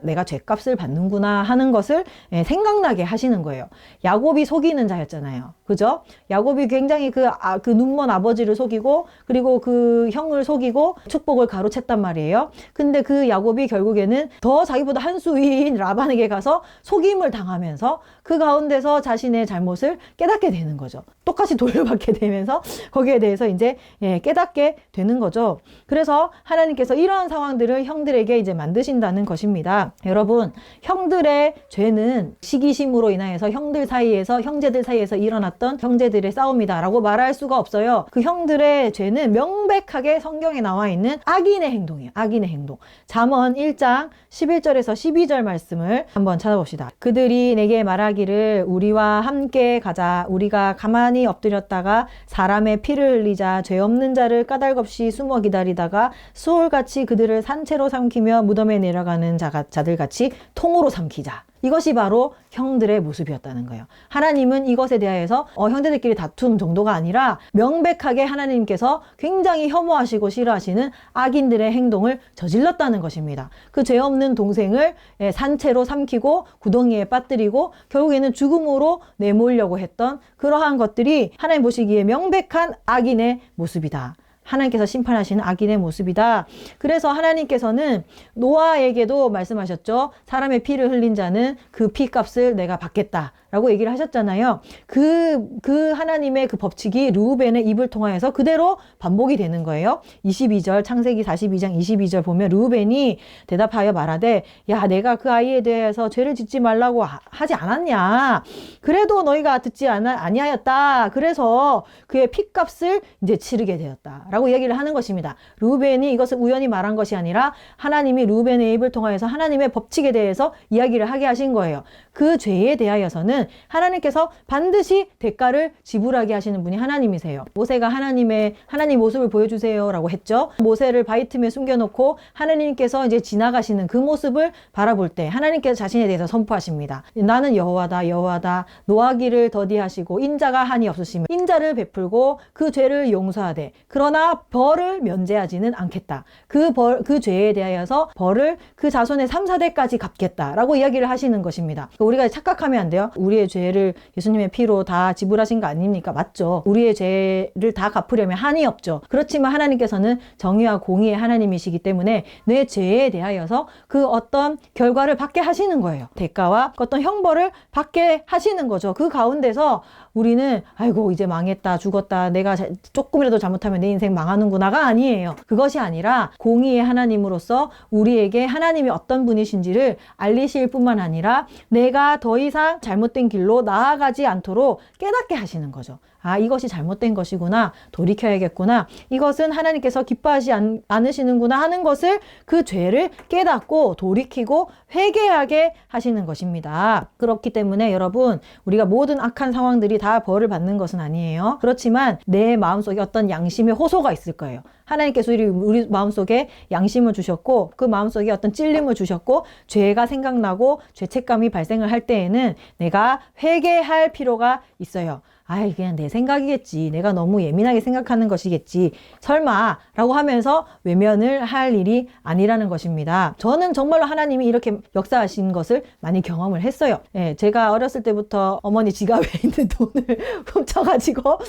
내가 죄값을 받는구나 하는 것을 생각나게 하시는 거예요. 야곱이 속이는 자였잖아요. 그죠? 야곱이 굉장히 그 눈먼 아버지를 속이고 그리고 그 형을 속이고 축복을 가로챘단 말이에요. 근데 그 야곱이 결국에는 더 자기보다 한 수 위인 라반에게 가서 속임을 당하면서 그 가운데서 자신의 잘못을 깨닫게 되는 거죠. 똑같이 돌려받게 되면서 거기에 대해서 이제 깨닫게 되는 거죠. 그래서 하나님께서 이러한 상황들을 형들에게 이제 만드신다는 것입니다. 여러분, 형들의 죄는 시기심으로 인하여서 형제들 사이에서 일어났던 형제들의 싸움이다라고 말할 수가 없어요. 그 형들의 죄는 명백하게 성경에 나와 있는 악인의 행동이에요. 악인의 행동. 잠언 1장 11절에서 12절 말씀을 한번 찾아봅시다. 그들이 내게 말하기를 우리와 함께 가자. 우리가 가만히 엎드렸다 하겠다가 사람의 피를 흘리자 죄 없는 자를 까닭없이 숨어 기다리다가 수월같이 그들을 산채로 삼키며 무덤에 내려가는 자들같이 통으로 삼키자. 이것이 바로 형들의 모습이었다는 거예요. 하나님은 이것에 대하여서 형제들끼리 다툼 정도가 아니라 명백하게 하나님께서 굉장히 혐오하시고 싫어하시는 악인들의 행동을 저질렀다는 것입니다. 그 죄 없는 동생을 산채로 삼키고 구덩이에 빠뜨리고 결국에는 죽음으로 내몰려고 했던 그러한 것들이 하나님 보시기에 명백한 악인의 모습이다. 하나님께서 심판하시는 악인의 모습이다. 그래서 하나님께서는 노아에게도 말씀하셨죠. 사람의 피를 흘린 자는 그 피값을 내가 받겠다. 라고 얘기를 하셨잖아요. 그 하나님의 그 법칙이 르우벤의 입을 통하여서 그대로 반복이 되는 거예요. 22절, 창세기 42장 22절 보면 르우벤이 대답하여 말하되, 야, 내가 그 아이에 대해서 죄를 짓지 말라고 하지 않았냐. 그래도 너희가 듣지 아니하였다. 그래서 그의 피값을 이제 치르게 되었다. 라고 얘기를 하는 것입니다. 르우벤이 이것을 우연히 말한 것이 아니라 하나님이 르우벤의 입을 통하여서 하나님의 법칙에 대해서 이야기를 하게 하신 거예요. 그 죄에 대하여서는 하나님께서 반드시 대가를 지불하게 하시는 분이 하나님이세요. 모세가 하나님 모습을 보여주세요 라고 했죠. 모세를 바위 틈에 숨겨놓고 하나님께서 이제 지나가시는 그 모습을 바라볼 때 하나님께서 자신에 대해서 선포하십니다. 나는 여호와다 여호와다. 노하기를 더디하시고 인자가 한이 없으시며 인자를 베풀고 그 죄를 용서하되 그러나 벌을 면제하지는 않겠다. 그 죄에 대하여서 벌을 그 자손의 3, 4대까지 갚겠다라고 이야기를 하시는 것입니다. 우리가 착각하면 안 돼요. 우리의 죄를 예수님의 피로 다 지불하신 거 아닙니까? 맞죠. 우리의 죄를 다 갚으려면 한이 없죠. 그렇지만 하나님께서는 정의와 공의의 하나님이시기 때문에 내 죄에 대하여서 그 어떤 결과를 받게 하시는 거예요. 대가와 어떤 형벌을 받게 하시는 거죠. 그 가운데서 우리는 아이고 이제 망했다 죽었다 내가 조금이라도 잘못하면 내 인생 망하는구나가 아니에요. 그것이 아니라 공의의 하나님으로서 우리에게 하나님이 어떤 분이신지를 알리실 뿐만 아니라 내가 더 이상 잘못된 길로 나아가지 않도록 깨닫게 하시는 거죠. 아, 이것이 잘못된 것이구나. 돌이켜야겠구나. 이것은 하나님께서 기뻐하지 않으시는구나 하는 것을 그 죄를 깨닫고 돌이키고 회개하게 하시는 것입니다. 그렇기 때문에 여러분, 우리가 모든 악한 상황들이 다 벌을 받는 것은 아니에요. 그렇지만 내 마음속에 어떤 양심의 호소가 있을 거예요. 하나님께서 우리 마음속에 양심을 주셨고 그 마음속에 어떤 찔림을 주셨고 죄가 생각나고 죄책감이 발생을 할 때에는 내가 회개할 필요가 있어요. 아이 그냥 내 생각이겠지. 내가 너무 예민하게 생각하는 것이겠지. 설마 라고 하면서 외면을 할 일이 아니라는 것입니다. 저는 정말로 하나님이 이렇게 역사하신 것을 많이 경험을 했어요. 예, 제가 어렸을 때부터 어머니 지갑에 있는 돈을 훔쳐가지고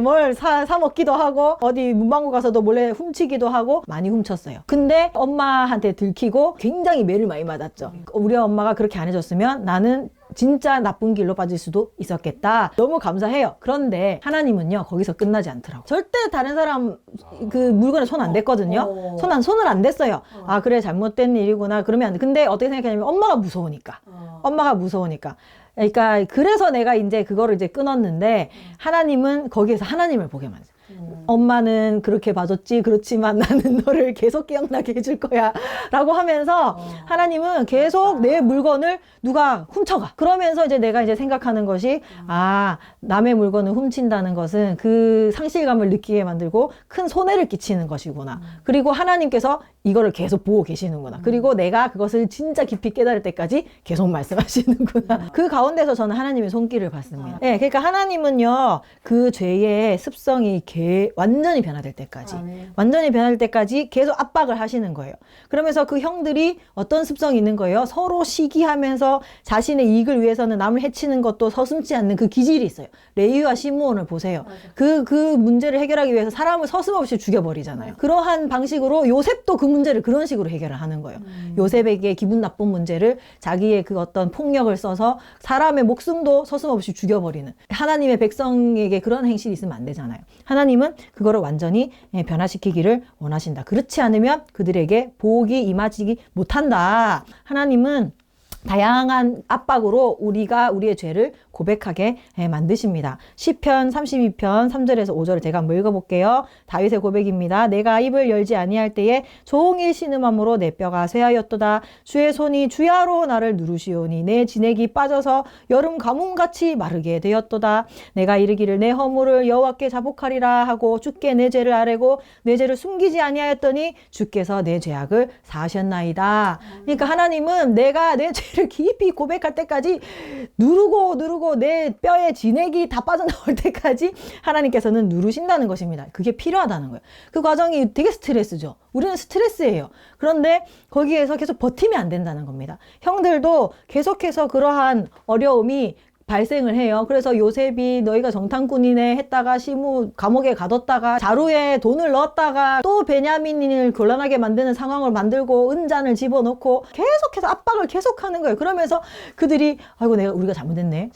뭘 사 먹기도 하고 어디 문방구 가서도 몰래 훔치기도 하고 많이 훔쳤어요. 근데 엄마한테 들키고 굉장히 매를 많이 맞았죠. 우리 엄마가 그렇게 안 해줬으면 나는 진짜 나쁜 길로 빠질 수도 있었겠다. 너무 감사해요. 그런데 하나님은요 거기서 끝나지 않더라고. 절대 다른 사람 그 물건에 손 안 댔거든요. 손을 안 댔어요. 아 그래 잘못된 일이구나. 그러면 안 돼. 근데 어떻게 생각하냐면 엄마가 무서우니까. 그러니까 그래서 내가 이제 그거를 이제 끊었는데 하나님은 거기에서 하나님을 보게 만들어요. 엄마는 그렇게 봐줬지 그렇지만 나는 너를 계속 기억나게 해줄 거야 라고 하면서 하나님은 계속 내 물건을 누가 훔쳐가. 그러면서 이제 내가 이제 생각하는 것이 아 남의 물건을 훔친다는 것은 그 상실감을 느끼게 만들고 큰 손해를 끼치는 것이구나. 그리고 하나님께서 이거를 계속 보고 계시는구나. 그리고 내가 그것을 진짜 깊이 깨달을 때까지 계속 말씀하시는구나. 그 가운데서 저는 하나님의 손길을 받습니다. 네, 그러니까 하나님은요 그 죄의 습성이 완전히 변화될 때까지 완전히 변할 때까지 계속 압박을 하시는 거예요. 그러면서 그 형들이 어떤 습성이 있는 거예요? 서로 시기하면서 자신의 이익을 위해서는 남을 해치는 것도 서슴지 않는 그 기질이 있어요. 레위와 시므온을 보세요. 그 문제를 해결하기 위해서 사람을 서슴없이 죽여버리잖아요. 그러한 방식으로 요셉도 그 문제를 그런 식으로 해결을 하는 거예요. 요셉에게 기분 나쁜 문제를 자기의 그 어떤 폭력을 써서 사람의 목숨도 서슴없이 죽여버리는 하나님의 백성에게 그런 행실이 있으면 안 되잖아요. 하나님은 그거를 완전히 변화시키기를 원하신다. 그렇지 않으면 그들에게 복이 임하지 못한다. 하나님은 다양한 압박으로 우리의 죄를 고백하게 만드십니다. 시편 32편 3절에서 5절을 제가 한번 읽어볼게요. 다윗의 고백입니다. 내가 입을 열지 아니할 때에 종일 신음함으로 내 뼈가 쇠하였도다. 주의 손이 주야로 나를 누르시오니 내 진액이 빠져서 여름 가뭄같이 마르게 되었도다. 내가 이르기를 내 허물을 여호와께 자복하리라 하고 주께 내 죄를 아뢰고 내 죄를 숨기지 아니하였더니 주께서 내 죄악을 사하셨나이다. 그러니까 하나님은 내가 내 죄를 깊이 고백할 때까지 누르고 내 뼈에 진액이 다 빠져나올 때까지 하나님께서는 누르신다는 것입니다. 그게 필요하다는 거예요. 그 과정이 되게 스트레스죠. 우리는 스트레스예요. 그런데 거기에서 계속 버티면 안 된다는 겁니다. 형들도 계속해서 그러한 어려움이 발생을 해요. 그래서 요셉이 너희가 정탐꾼이네 했다가 시므 감옥에 가뒀다가 자루에 돈을 넣었다가 또 베냐민을 곤란하게 만드는 상황을 만들고 은잔을 집어넣고 계속해서 압박을 계속하는 거예요. 그러면서 그들이 아이고 우리가 잘못했네를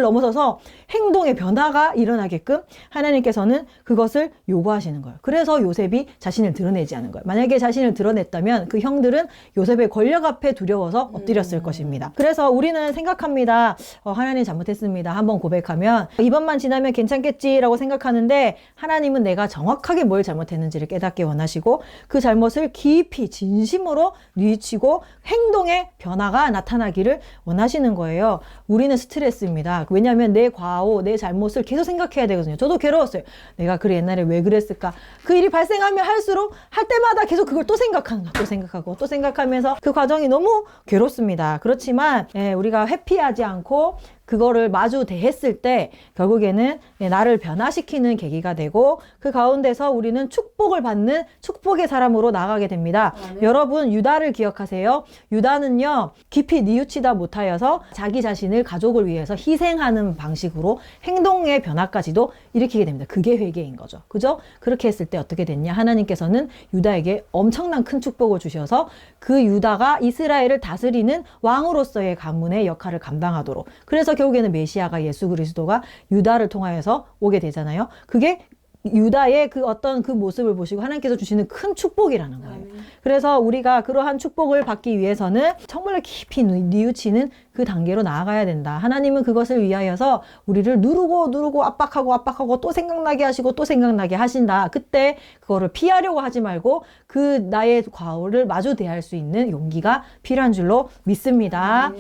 넘어서서 행동의 변화가 일어나게끔 하나님께서는 그것을 요구하시는 거예요. 그래서 요셉이 자신을 드러내지 않은 거예요. 만약에 자신을 드러냈다면 그 형들은 요셉의 권력 앞에 두려워서 엎드렸을 것입니다. 그래서 우리는 생각합니다. 하나님 잘못했습니다. 한번 고백하면 이번만 지나면 괜찮겠지라고 생각하는데 하나님은 내가 정확하게 뭘 잘못했는지를 깨닫기 원하시고 그 잘못을 깊이 진심으로 뉘우치고 행동의 변화가 나타나기를 원하시는 거예요. 우리는 스트레스입니다. 왜냐하면 내 과오, 내 잘못을 계속 생각해야 되거든요. 저도 괴로웠어요. 내가 그래 옛날에 왜 그랬을까? 그 일이 발생하면 할수록 할 때마다 계속 그걸 또 생각하는 거야. 또 생각하고 또 생각하면서 그 과정이 너무 괴롭습니다. 그렇지만 우리가 회피하지 않고 그거를 마주 대했을 때 결국에는 나를 변화시키는 계기가 되고 그 가운데서 우리는 축복을 받는 축복의 사람으로 나가게 됩니다. 여러분 유다를 기억하세요. 유다는요 깊이 뉘우치다 못하여서 자기 자신을 가족을 위해서 희생하는 방식으로 행동의 변화까지도 일으키게 됩니다. 그게 회개인 거죠. 그죠? 그렇게 했을 때 어떻게 됐냐? 하나님께서는 유다에게 엄청난 큰 축복을 주셔서 그 유다가 이스라엘을 다스리는 왕으로서의 가문의 역할을 감당하도록 그래서 결국에는 메시아가 예수 그리스도가 유다를 통하여서 오게 되잖아요. 그게 유다의 그 어떤 그 모습을 보시고 하나님께서 주시는 큰 축복이라는 거예요. 그래서 우리가 그러한 축복을 받기 위해서는 정말 깊이 뉘우치는 그 단계로 나아가야 된다. 하나님은 그것을 위하여서 우리를 누르고 압박하고 또 생각나게 하시고 또 생각나게 하신다. 그때 그거를 피하려고 하지 말고 그 나의 과오를 마주 대할 수 있는 용기가 필요한 줄로 믿습니다.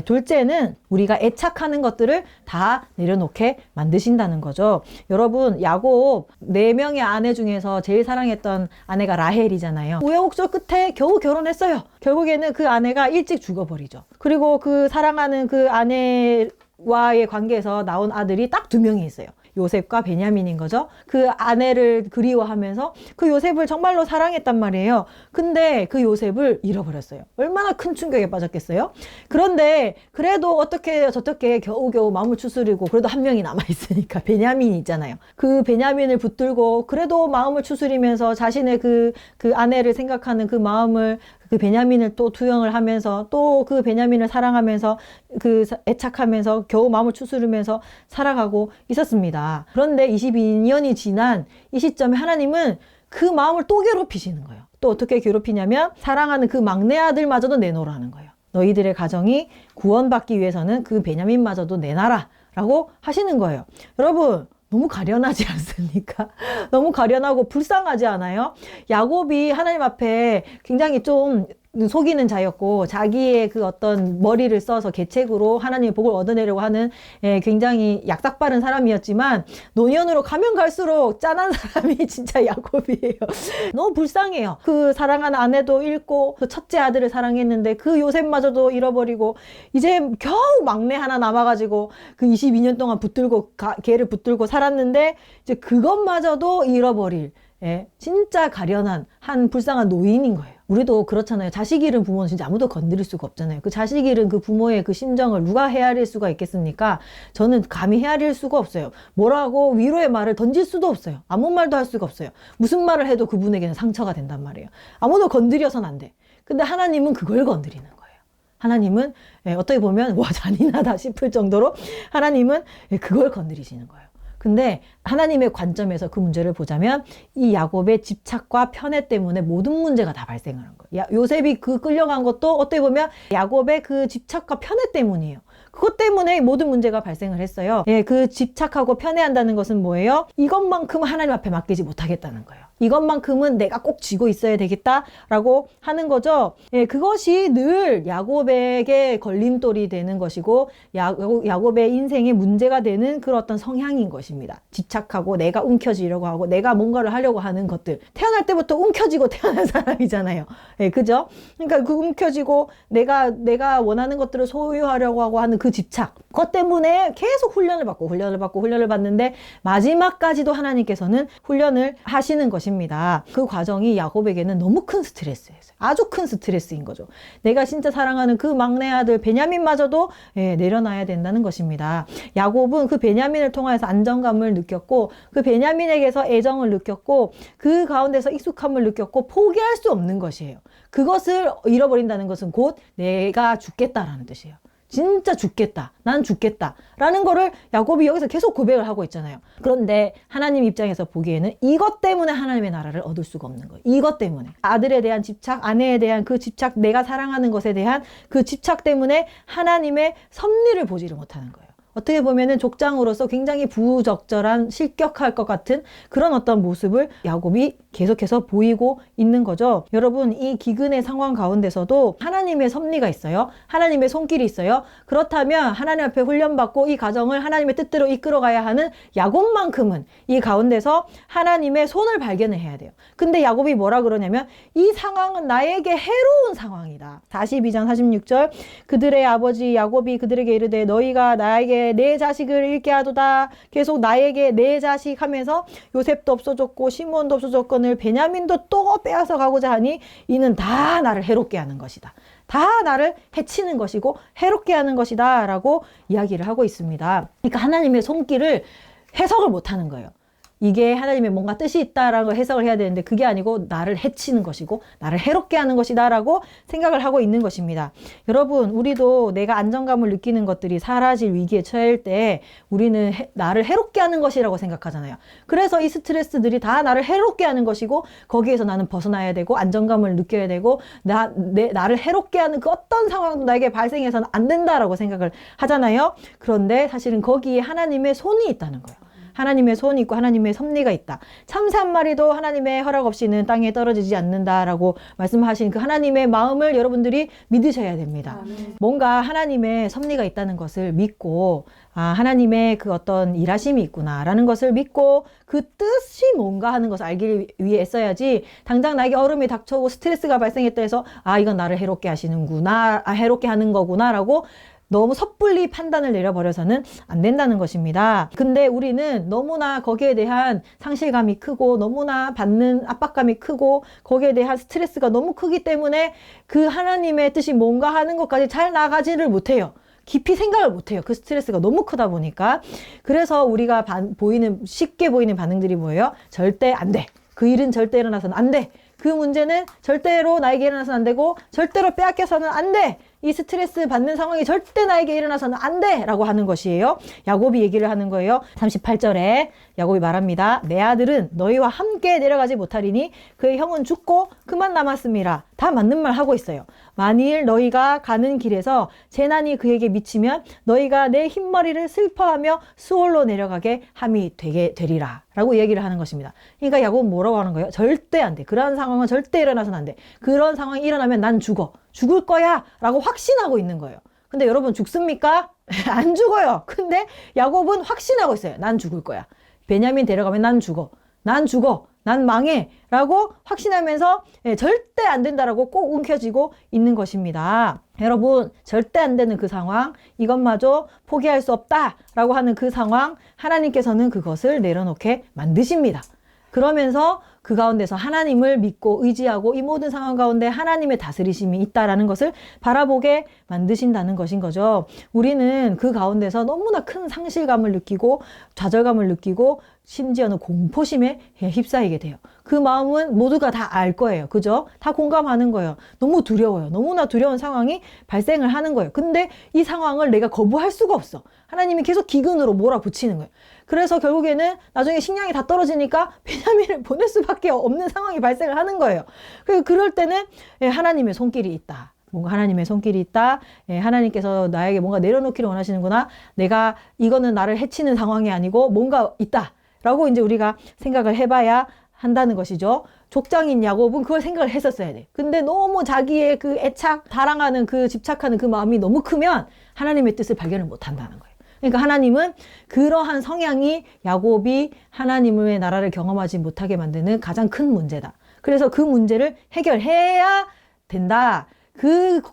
둘째는 우리가 애착하는 것들을 다 내려놓게 만드신다는 거죠. 여러분 야곱 4명의 아내 중에서 제일 사랑했던 아내가 라헬이잖아요. 우여곡절 끝에 겨우 결혼했어요. 결국에는 그 아내가 일찍 죽어버리죠. 그리고 그 사랑하는 그 아내와의 관계에서 나온 아들이 딱 2명이 있어요. 요셉과 베냐민인 거죠. 그 아내를 그리워하면서 그 요셉을 정말로 사랑했단 말이에요. 근데 그 요셉을 잃어버렸어요. 얼마나 큰 충격에 빠졌겠어요? 그런데 그래도 어떻게 저떻게 겨우겨우 마음을 추스리고 그래도 한 명이 남아있으니까 베냐민이 있잖아요. 그 베냐민을 붙들고 그래도 마음을 추스리면서 자신의 그 아내를 생각하는 그 마음을 그 베냐민을 또 투영을 하면서 또 그 베냐민을 사랑하면서 그 애착하면서 겨우 마음을 추스르면서 살아가고 있었습니다. 그런데 22년이 지난 이 시점에 하나님은 그 마음을 또 괴롭히시는 거예요. 또 어떻게 괴롭히냐면 사랑하는 그 막내 아들마저도 내놓으라는 거예요. 너희들의 가정이 구원받기 위해서는 그 베냐민마저도 내놔라 라고 하시는 거예요. 여러분 너무 가련하지 않습니까? 너무 가련하고 불쌍하지 않아요? 야곱이 하나님 앞에 굉장히 좀 속이는 자였고 자기의 그 어떤 머리를 써서 계책으로 하나님의 복을 얻어내려고 하는 굉장히 약삭빠른 사람이었지만 노년으로 가면 갈수록 짠한 사람이 진짜 야곱이에요. 너무 불쌍해요. 그 사랑하는 아내도 잃고 그 첫째 아들을 사랑했는데 그 요셉마저도 잃어버리고 이제 겨우 막내 하나 남아가지고 그 22년 동안 걔를 붙들고 살았는데 이제 그것마저도 잃어버릴 진짜 가련한 한 불쌍한 노인인 거예요. 우리도 그렇잖아요. 자식 잃은 부모는 진짜 아무도 건드릴 수가 없잖아요. 그 자식 잃은 그 부모의 그 심정을 누가 헤아릴 수가 있겠습니까? 저는 감히 헤아릴 수가 없어요. 뭐라고 위로의 말을 던질 수도 없어요. 아무 말도 할 수가 없어요. 무슨 말을 해도 그분에게는 상처가 된단 말이에요. 아무도 건드려서는 안 돼. 근데 하나님은 그걸 건드리는 거예요. 하나님은 어떻게 보면 와 잔인하다 싶을 정도로 하나님은 그걸 건드리시는 거예요. 근데 하나님의 관점에서 그 문제를 보자면 이 야곱의 집착과 편애 때문에 모든 문제가 다 발생하는 거예요. 요셉이 그 끌려간 것도 어떻게 보면 야곱의 그 집착과 편애 때문이에요. 그것 때문에 모든 문제가 발생을 했어요. 예, 그 집착하고 편애한다는 것은 뭐예요? 이것만큼 하나님 앞에 맡기지 못하겠다는 거예요. 이것만큼은 내가 꼭 쥐고 있어야 되겠다라고 하는 거죠. 예, 그것이 늘 야곱에게 걸림돌이 되는 것이고 야곱의 인생에 문제가 되는 그런 어떤 성향인 것입니다. 집착하고 내가 움켜쥐려고 하고 내가 뭔가를 하려고 하는 것들. 태어날 때부터 움켜쥐고 태어난 사람이잖아요. 예, 그죠? 그러니까 그 움켜쥐고 내가 원하는 것들을 소유하려고 하고 하는 그 집착. 그것 때문에 계속 훈련을 받는데 마지막까지도 하나님께서는 훈련을 하시는 것입니다. 그 과정이 야곱에게는 너무 큰 스트레스였어요. 아주 큰 스트레스인 거죠. 내가 진짜 사랑하는 그 막내 아들 베냐민마저도 내려놔야 된다는 것입니다. 야곱은 그 베냐민을 통해서 안정감을 느꼈고 그 베냐민에게서 애정을 느꼈고 그 가운데서 익숙함을 느꼈고 포기할 수 없는 것이에요. 그것을 잃어버린다는 것은 곧 내가 죽겠다라는 뜻이에요. 진짜 죽겠다. 난 죽겠다. 라는 거를 야곱이 여기서 계속 고백을 하고 있잖아요. 그런데 하나님 입장에서 보기에는 이것 때문에 하나님의 나라를 얻을 수가 없는 거예요. 이것 때문에. 아들에 대한 집착, 아내에 대한 그 집착, 내가 사랑하는 것에 대한 그 집착 때문에 하나님의 섭리를 보지를 못하는 거예요. 어떻게 보면은 족장으로서 굉장히 부적절한 실격할 것 같은 그런 어떤 모습을 야곱이 계속해서 보이고 있는 거죠. 여러분, 이 기근의 상황 가운데서도 하나님의 섭리가 있어요. 하나님의 손길이 있어요. 그렇다면 하나님 앞에 훈련받고 이 가정을 하나님의 뜻대로 이끌어가야 하는 야곱만큼은 이 가운데서 하나님의 손을 발견을 해야 돼요. 근데 야곱이 뭐라 그러냐면 이 상황은 나에게 해로운 상황이다. 42장 46절 그들의 아버지 야곱이 그들에게 이르되 너희가 나에게 내 자식을 잃게 하도다. 계속 나에게 내 자식 하면서 요셉도 없어졌고 시몬도 없어졌거늘 베냐민도 또 빼앗아 가고자 하니 이는 다 나를 해롭게 하는 것이다. 다 나를 해치는 것이고 해롭게 하는 것이다 라고 이야기를 하고 있습니다. 그러니까 하나님의 손길을 해석을 못하는 거예요. 이게 하나님의 뭔가 뜻이 있다라는 걸 해석을 해야 되는데 그게 아니고 나를 해치는 것이고 나를 해롭게 하는 것이다 라고 생각을 하고 있는 것입니다. 여러분, 우리도 내가 안정감을 느끼는 것들이 사라질 위기에 처할 때 우리는 나를 해롭게 하는 것이라고 생각하잖아요. 그래서 이 스트레스들이 다 나를 해롭게 하는 것이고 거기에서 나는 벗어나야 되고 안정감을 느껴야 되고 나를 해롭게 하는 그 어떤 상황도 나에게 발생해서는 안 된다라고 생각을 하잖아요. 그런데 사실은 거기에 하나님의 손이 있다는 거예요. 하나님의 손이 있고 하나님의 섭리가 있다. 참새 한 마리도 하나님의 허락 없이는 땅에 떨어지지 않는다라고 말씀하신 그 하나님의 마음을 여러분들이 믿으셔야 됩니다. 뭔가 하나님의 섭리가 있다는 것을 믿고 하나님의 그 어떤 일하심이 있구나라는 것을 믿고 그 뜻이 뭔가 하는 것을 알기 위해 애써야지 당장 나에게 얼음이 닥쳐오고 스트레스가 발생했다 해서 이건 나를 해롭게 하시는구나, 해롭게 하는 거구나라고 너무 섣불리 판단을 내려버려서는 안 된다는 것입니다. 근데 우리는 너무나 거기에 대한 상실감이 크고 너무나 받는 압박감이 크고 거기에 대한 스트레스가 너무 크기 때문에 그 하나님의 뜻이 뭔가 하는 것까지 잘 나가지를 못해요. 깊이 생각을 못해요. 그 스트레스가 너무 크다 보니까. 그래서 우리가 쉽게 보이는 반응들이 뭐예요? 절대 안 돼. 그 일은 절대 일어나서는 안 돼. 그 문제는 절대로 나에게 일어나서는 안 되고 절대로 빼앗겨서는 안 돼. 이 스트레스 받는 상황이 절대 나에게 일어나서는 안 돼! 라고 하는 것이에요. 야곱이 얘기를 하는 거예요. 38절에 야곱이 말합니다. 내 아들은 너희와 함께 내려가지 못하리니 그의 형은 죽고 그만 남았습니다. 다 맞는 말 하고 있어요. 만일 너희가 가는 길에서 재난이 그에게 미치면 너희가 내 흰머리를 슬퍼하며 수월로 내려가게 함이 되리라. 라고 얘기를 하는 것입니다. 그러니까 야곱은 뭐라고 하는 거예요? 절대 안 돼. 그런 상황은 절대 일어나서는 안 돼. 그런 상황이 일어나면 난 죽어. 죽을 거야 라고 확신하고 있는 거예요. 근데 여러분 죽습니까? 안 죽어요. 근데 야곱은 확신하고 있어요. 난 죽을 거야. 베냐민 데려가면 난 죽어. 난 망해 라고 확신하면서 절대 안 된다라고 꼭 움켜쥐고 있는 것입니다. 여러분, 절대 안 되는 그 상황, 이것마저 포기할 수 없다 라고 하는 그 상황, 하나님께서는 그것을 내려놓게 만드십니다. 그러면서 그 가운데서 하나님을 믿고 의지하고 이 모든 상황 가운데 하나님의 다스리심이 있다라는 것을 바라보게 만드신다는 것인 거죠. 우리는 그 가운데서 너무나 큰 상실감을 느끼고 좌절감을 느끼고 심지어는 공포심에 휩싸이게 돼요. 그 마음은 모두가 다 알 거예요. 그죠? 다 공감하는 거예요. 너무 두려워요. 너무나 두려운 상황이 발생을 하는 거예요. 근데 이 상황을 내가 거부할 수가 없어. 하나님이 계속 기근으로 몰아붙이는 거예요. 그래서 결국에는 나중에 식량이 다 떨어지니까 베냐민을 보낼 수밖에 없는 상황이 발생을 하는 거예요. 그럴 때는 하나님의 손길이 있다. 뭔가 하나님의 손길이 있다. 하나님께서 나에게 뭔가 내려놓기를 원하시는구나. 내가 이거는 나를 해치는 상황이 아니고 뭔가 있다. 라고 이제 우리가 생각을 해봐야 한다는 것이죠. 족장인 야곱은 그걸 생각을 했었어야 돼. 근데 너무 자기의 그 애착, 사랑하는 그 집착하는 그 마음이 너무 크면 하나님의 뜻을 발견을 못 한다는 거예요. 그러니까 하나님은 그러한 성향이 야곱이 하나님의 나라를 경험하지 못하게 만드는 가장 큰 문제다. 그래서 그 문제를 해결해야 된다.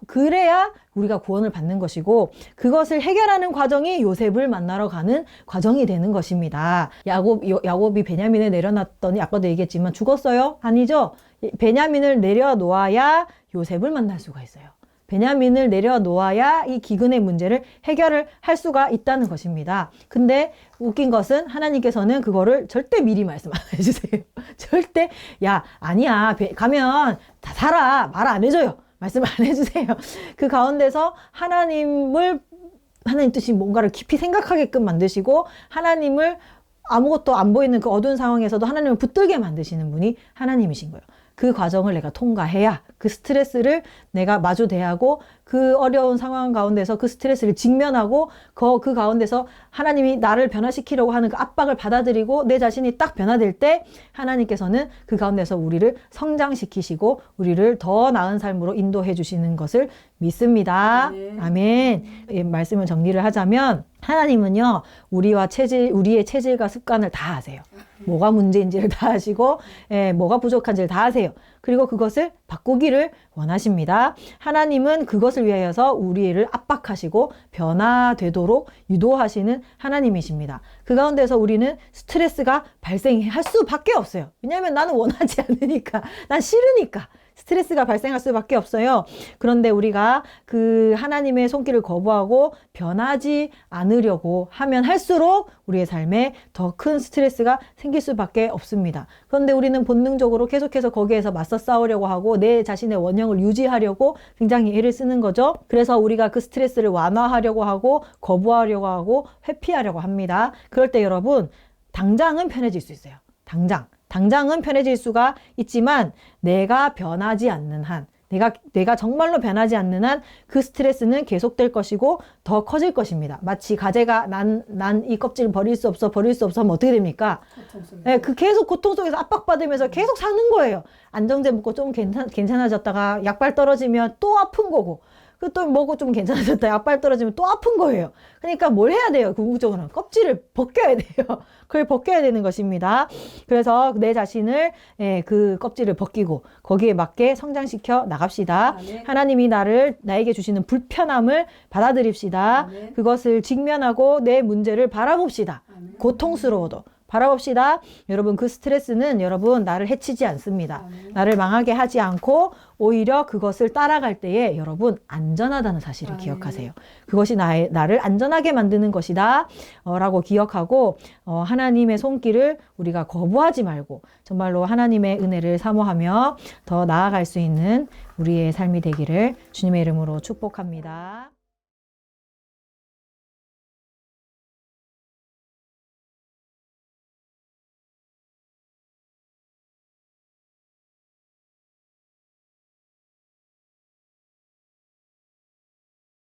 그래야 우리가 구원을 받는 것이고, 그것을 해결하는 과정이 요셉을 만나러 가는 과정이 되는 것입니다. 야곱이 베냐민을 내려놨더니 아까도 얘기했지만 죽었어요? 아니죠? 베냐민을 내려놓아야 요셉을 만날 수가 있어요. 베냐민을 내려놓아야 이 기근의 문제를 해결을 할 수가 있다는 것입니다. 근데 웃긴 것은 하나님께서는 그거를 절대 미리 말씀 안 해주세요. 절대 아니야 가면 다 살아 말 안 해줘요. 말씀 안 해주세요. 그 가운데서 하나님 뜻이 뭔가를 깊이 생각하게끔 만드시고, 하나님을 아무것도 안 보이는 그 어두운 상황에서도 하나님을 붙들게 만드시는 분이 하나님이신 거예요. 그 과정을 내가 통과해야, 그 스트레스를 내가 마주 대하고, 그 어려운 상황 가운데서 그 스트레스를 직면하고, 그 가운데서 하나님이 나를 변화시키려고 하는 그 압박을 받아들이고 내 자신이 딱 변화될 때 하나님께서는 그 가운데서 우리를 성장시키시고 우리를 더 나은 삶으로 인도해 주시는 것을 믿습니다. 아멘. 말씀을 정리를 하자면, 하나님은요, 우리의 체질과 습관을 다 아세요. 뭐가 문제인지를 다 아시고, 뭐가 부족한지를 다 아세요. 그리고 그것을 바꾸기를 원하십니다. 하나님은 그것을 위하여서 우리를 압박하시고 변화되도록 유도하시는 하나님이십니다. 그 가운데서 우리는 스트레스가 발생할 수밖에 없어요. 왜냐하면 나는 원하지 않으니까, 난 싫으니까. 스트레스가 발생할 수밖에 없어요. 그런데 우리가 그 하나님의 손길을 거부하고 변하지 않으려고 하면 할수록 우리의 삶에 더 큰 스트레스가 생길 수밖에 없습니다. 그런데 우리는 본능적으로 계속해서 거기에서 맞서 싸우려고 하고 내 자신의 원형을 유지하려고 굉장히 애를 쓰는 거죠. 그래서 우리가 그 스트레스를 완화하려고 하고 거부하려고 하고 회피하려고 합니다. 그럴 때 여러분, 당장은 편해질 수 있어요. 당장은 편해질 수가 있지만 내가 변하지 않는 한, 내가 정말로 변하지 않는 한 그 스트레스는 계속될 것이고 더 커질 것입니다. 마치 가재가 난 이 껍질을 버릴 수 없어 하면 어떻게 됩니까? 그 계속 고통 속에서 압박받으면서 계속 사는 거예요. 안정제 먹고 좀 괜찮아졌다가 약발 떨어지면 또 아픈 거고, 그 또 먹고 좀 괜찮아졌다 약발 떨어지면 또 아픈 거예요. 그러니까 뭘 해야 돼요? 궁극적으로는 껍질을 벗겨야 돼요. 그걸 벗겨야 되는 것입니다. 그래서 내 자신을 그 껍질을 벗기고 거기에 맞게 성장시켜 나갑시다. 아멘. 하나님이 나에게 주시는 불편함을 받아들입시다. 아멘. 그것을 직면하고 내 문제를 바라봅시다. 아멘. 고통스러워도 바라봅시다. 여러분, 그 스트레스는 여러분 나를 해치지 않습니다. 나를 망하게 하지 않고 오히려 그것을 따라갈 때에 여러분 안전하다는 사실을 기억하세요. 그것이 나를 안전하게 만드는 것이다 라고 기억하고, 하나님의 손길을 우리가 거부하지 말고 정말로 하나님의 은혜를 사모하며 더 나아갈 수 있는 우리의 삶이 되기를 주님의 이름으로 축복합니다.